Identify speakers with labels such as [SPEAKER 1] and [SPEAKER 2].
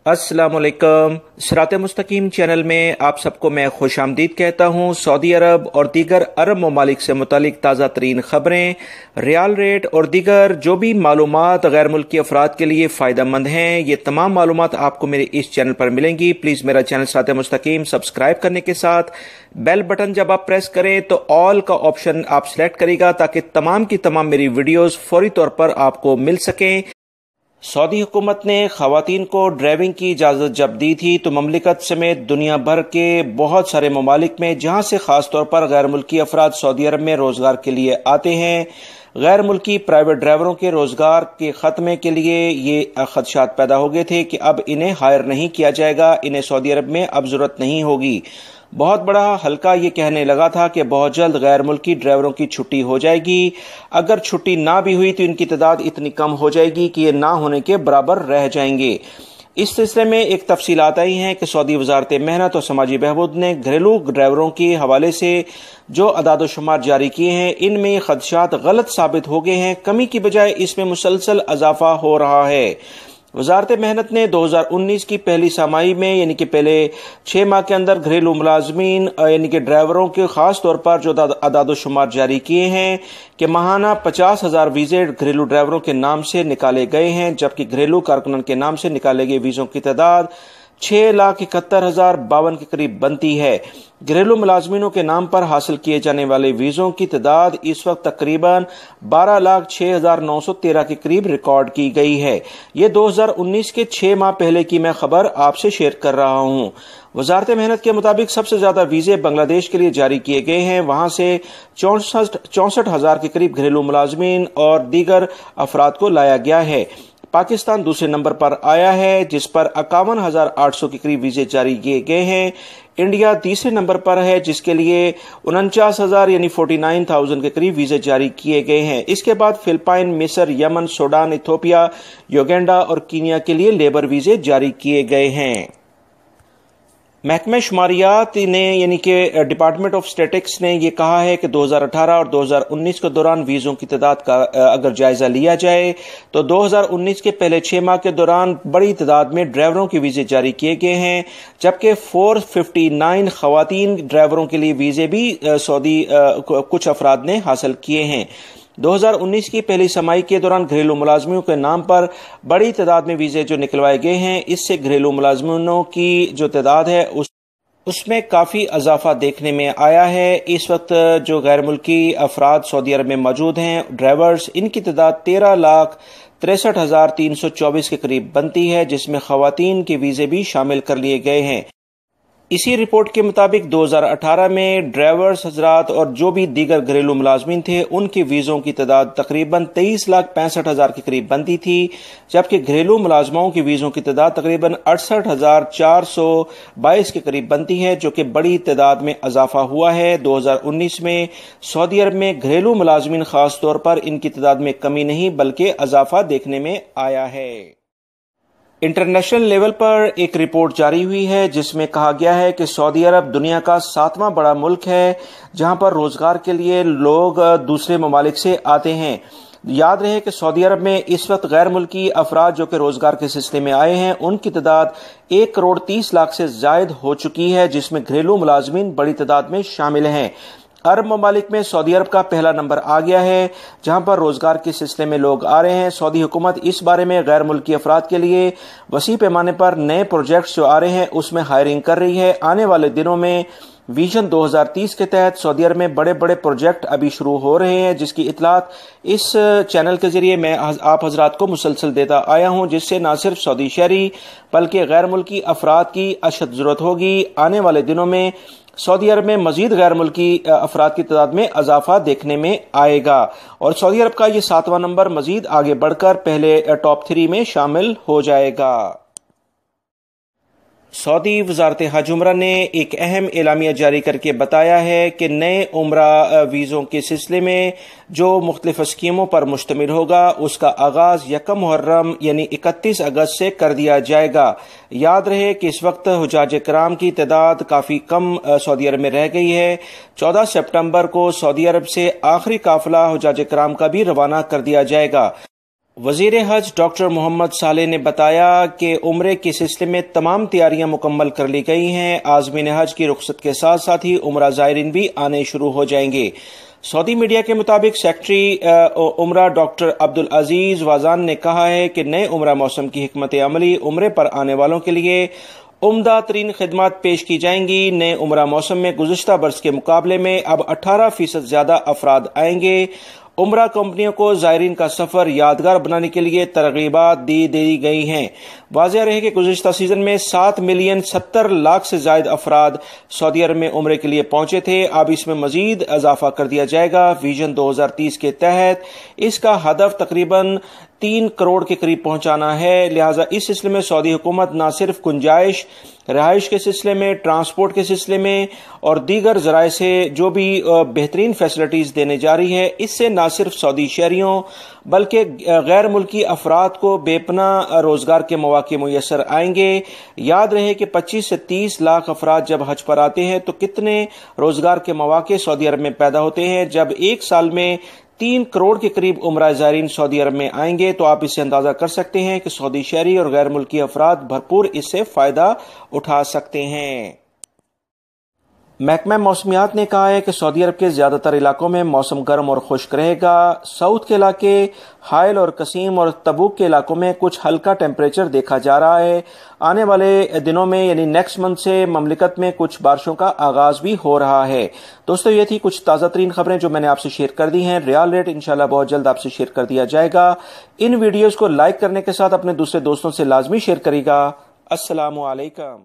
[SPEAKER 1] अस्सलाम वालेकुम। सिरात मुस्तकीम चैनल में आप सबको मैं खुश आमदीद कहता हूँ। सऊदी अरब और दीगर अरब ममालिक से मुतालिक ताज़ा तरीन ख़बरें, रियाल रेट और दीगर जो भी मालूमात गैर मुल्की अफराद के लिए फ़ायदा मंद हैं, ये तमाम मालूमात आपको मेरे इस चैनल पर मिलेंगी। प्लीज़ मेरा चैनल सिरात मुस्तकीम सब्सक्राइब करने के साथ बेल बटन जब आप प्रेस करें तो ऑल का ऑप्शन आप सिलेक्ट करेगा ताकि तमाम की तमाम मेरी वीडियोज़ फौरी तौर पर आपको मिल सकें। सऊदी हुकूमत ने ख़वातीन को ड्राइविंग की इजाज़त जब दी थी तो ममलिकत समेत दुनिया भर के बहुत सारे ममालिक में जहाँ से ख़ास तौर पर गैर मुल्की अफराद सऊदी अरब में रोज़गार के लिए आते हैं, गैर मुल्की प्राइवेट ड्राइवरों के रोज़गार के ख़त्मे के लिए ये खदशात पैदा हो गए थे कि अब इन्हें हायर नहीं किया जाएगा, इन्हें सऊदी अरब में अब ज़रूरत नहीं होगी। बहुत बड़ा हल्का ये कहने लगा था कि बहुत जल्द गैर मुल्की ड्राइवरों की छुट्टी हो जाएगी। अगर छुट्टी ना भी हुई तो इनकी तादाद इतनी कम हो जाएगी कि ये ना होने के बराबर रह जाएंगे। इस सिलसिले में एक तफसीलात आई हैं कि सऊदी वजारत मेहनत और समाजी बहबूद ने घरेलू ड्राइवरों के हवाले से जो अदाद शुमार जारी किए हैं, इनमें खदशात गलत साबित हो गए हैं। कमी की बजाय इसमें मुसलसल इजाफा हो रहा है। वजारत मेहनत ने 2019 की पहली छमाही में यानी कि पहले 6 माह के अंदर घरेलू मुलाजमीन यानी कि ड्राइवरों के खास तौर पर जो अदाद शुमार जारी किए हैं कि माहाना 50,000 वीजे घरेलू ड्राइवरों के नाम से निकाले गए हैं, जबकि घरेलू कारकुनन के नाम से निकाले गए वीज़ों की तादाद 6,71,052 के करीब बनती है। घरेलू मुलाजमीनों के नाम पर हासिल किए जाने वाले वीज़ों की तादाद इस वक्त तकरीबन 12,06,913 के करीब रिकॉर्ड की गई है। ये 2019 के 6 माह पहले की मैं खबर आपसे शेयर कर रहा हूँ। वजारत मेहनत के मुताबिक सबसे ज्यादा वीजे बांग्लादेश के लिए जारी किए गए हैं। वहां से 64,000 के करीब घरेलू मुलाजमीन और दीगर अफराद को लाया गया है। पाकिस्तान दूसरे नंबर पर आया है जिस पर 51,800 के करीब वीजे जारी किए गए हैं। इंडिया तीसरे नंबर पर है जिसके लिए 49,000 यानी 49,000 के करीब वीजे जारी किए गए हैं। इसके बाद फिलिपाइन, मिस्र, यमन, सूडान, इथियोपिया, युगांडा और कीनिया के लिए लेबर वीजे जारी किए गए हैं। महकमा शुमारियात ने यानी कि डिपार्टमेंट ऑफ स्टैटिस्टिक्स ने यह कहा है कि 2018 और 2019 के दौरान वीज़ों की तादाद का अगर जायजा लिया जाए तो 2019 के पहले 6 माह के दौरान बड़ी तादाद में ड्राइवरों के वीज़े जारी किए गए हैं, जबकि 459 खवातीन ड्राइवरों के लिए वीज़े भी सऊदी कुछ अफराद ने हासिल किए हैं। 2019 की पहली छमाही के दौरान घरेलू मुलाजमियों के नाम पर बड़ी तादाद में वीजे जो निकलवाए गए हैं, इससे घरेलू मुलाजमिनों की जो तादाद है उसमें काफ़ी इजाफा देखने में आया है। इस वक्त जो गैर मुल्की अफराद सऊदी अरब में मौजूद हैं ड्राइवर्स, इनकी तादाद 13,63,324 के करीब बनती है, जिसमें खवातीन के वीज़े भी शामिल कर लिए गए हैं। इसी रिपोर्ट के मुताबिक 2018 में ड्राइवर्स हजरात और जो भी दीगर घरेलू मुलाजमीन थे उनके वीज़ों की तादाद तकरीबन 23,65,000 के करीब बनती थी, जबकि घरेलू मुलाजमाओं की वीज़ों की तादाद तकरीबन 68,422 के करीब बनती है, जो कि बड़ी तादाद में इजाफा हुआ है। 2019 में सऊदी अरब में घरेलू मुलाजमीन खास तौर पर इनकी तादाद में कमी नहीं बल्कि इजाफा देखने में आया है। इंटरनेशनल लेवल पर एक रिपोर्ट जारी हुई है जिसमें कहा गया है कि सऊदी अरब दुनिया का 7वां बड़ा मुल्क है जहां पर रोजगार के लिए लोग दूसरे ममालिक से आते हैं। याद रहे कि सऊदी अरब में इस वक्त गैर मुल्की अफराद जो कि रोजगार के सिलसिले में आए हैं उनकी तादाद 1,30,00,000 से जायद हो चुकी है, जिसमें घरेलू मुलाजमीन बड़ी तादाद में शामिल हैं। अरब ममालिक में सऊदी अरब का पहला नंबर आ गया है जहां पर रोजगार के सिलसिले में लोग आ रहे हैं। सऊदी हुकूमत इस बारे में गैर मुल्की अफराद के लिए वसी पैमाने पर नए प्रोजेक्ट्स जो आ रहे हैं उसमें हायरिंग कर रही है। आने वाले दिनों में विजन 2030 के तहत सऊदी अरब में बड़े बड़े प्रोजेक्ट अभी शुरू हो रहे हैं, जिसकी इतलात इस चैनल के जरिए मैं आप हजरात को मुसलसल देता आया हूं, जिससे न सिर्फ सऊदी शहरी बल्कि गैर मुल्की अफराद की अशद जरूरत होगी। आने वाले दिनों में सऊदी अरब में मजीद गैर मुल्की अफराद की तादाद में इजाफा देखने में आएगा और सऊदी अरब का ये 7वां नंबर मजीद आगे बढ़कर पहले टॉप 3 में शामिल हो जाएगा। सऊदी वजारत हज उम्रा ने एक अहम एलामिया जारी करके बताया है कि नए उम्रा वीज़ों के सिलसिले में जो मुख्तलिफ स्कीमों पर मुश्तमिल होगा उसका आगाज 1 मुहर्रम यानी 31 अगस्त से कर दिया जाएगा। याद रहे कि इस वक्त हुजाज कराम की तादाद काफ़ी कम सऊदी अरब में रह गई है। 14 सितंबर को सऊदी अरब से आखिरी काफिला हुजाज कराम का भी रवाना कर दिया जाएगा। وزیر حج ڈاکٹر محمد صالح نے بتایا کہ عمرے کے سلسلے میں تمام تیاریاں مکمل کر لی گئی ہیں۔ عازمین حج کی رخصت کے ساتھ ساتھ ہی عمرہ زائرین بھی آنے شروع ہو جائیں گے۔ سعودی میڈیا کے مطابق سیکرٹری عمرہ ڈاکٹر عبدالعزیز وازان نے کہا ہے کہ نئے عمرہ موسم کی حکمت عملی عمرے پر آنے والوں کے لیے عمدہ ترین خدمات پیش کی جائیں گی۔ نئے عمرہ موسم میں گزشتہ برس کے مقابلے میں اب 18% زیادہ افراد آئیں گے۔ عمرہ کمپنیوں کو زائرین کا سفر یادگار بنانے کے لیے ترغیبات دی گئی ہیں۔ واضح رہے کہ گزشتہ سیزن میں 7,70,00,000 سے زائد افراد سعودی عرب میں عمرے کے لیے پہنچے تھے۔ اب اس میں مزید اضافہ کر دیا جائے گا۔ ویژن 2030 کے تحت اس کا ہدف تقریباً 3 کروڑ کے قریب پہنچانا ہے۔ لہٰذا اس سلسلے میں سعودی حکومت نہ صرف گنجائش، رہائش کے سلسلے میں، ٹرانسپورٹ کے سلسلے میں اور دیگر ذرائع سے جو بھی بہترین فیسلٹیز دینے جا رہی ہے، اس سے نہ صرف سعودی شہریوں بلکہ غیر ملکی افراد کو بے پناہ روزگار کے مواقع میسر آئیں گے۔ یاد رہے کہ 25 سے 30 لاکھ افراد جب حج پر آتے ہیں تو کتنے روزگار کے مواقع سعودی عرب میں پیدا ہوتے ہیں۔ جب ایک سال میں 3 کروڑ کے قریب عمرہ زائرین سعودی عرب میں آئیں گے تو آپ اس سے اندازہ کر سکتے ہیں کہ سعودی شہری اور غیر ملکی افراد بھرپور اس سے فائدہ اٹھا سکتے ہیں۔ محکمہ موسمیات نے کہا ہے کہ سعودی عرب کے زیادہ تر علاقوں میں موسم گرم اور خشک رہے گا۔ ساؤتھ کے علاقے، حائل اور قسیم اور تبوک کے علاقوں میں کچھ ہلکا ٹیمپریچر دیکھا جا رہا ہے۔ آنے والے دنوں میں یعنی نیکسٹ منتھ سے مملکت میں کچھ بارشوں کا آغاز بھی ہو رہا ہے۔ دوستو یہ تھی کچھ تازہ ترین خبریں جو میں نے آپ سے شیئر کر دی ہیں۔ ریال ریٹ انشاءاللہ بہت جلد آپ سے شیئر کر دیا جائے گا۔ ان ویڈیوز کو لائک کرنے کے ساتھ اپنے دوسرے دوستوں سے لازمی شیئر کرے گا۔ السلام علیکم۔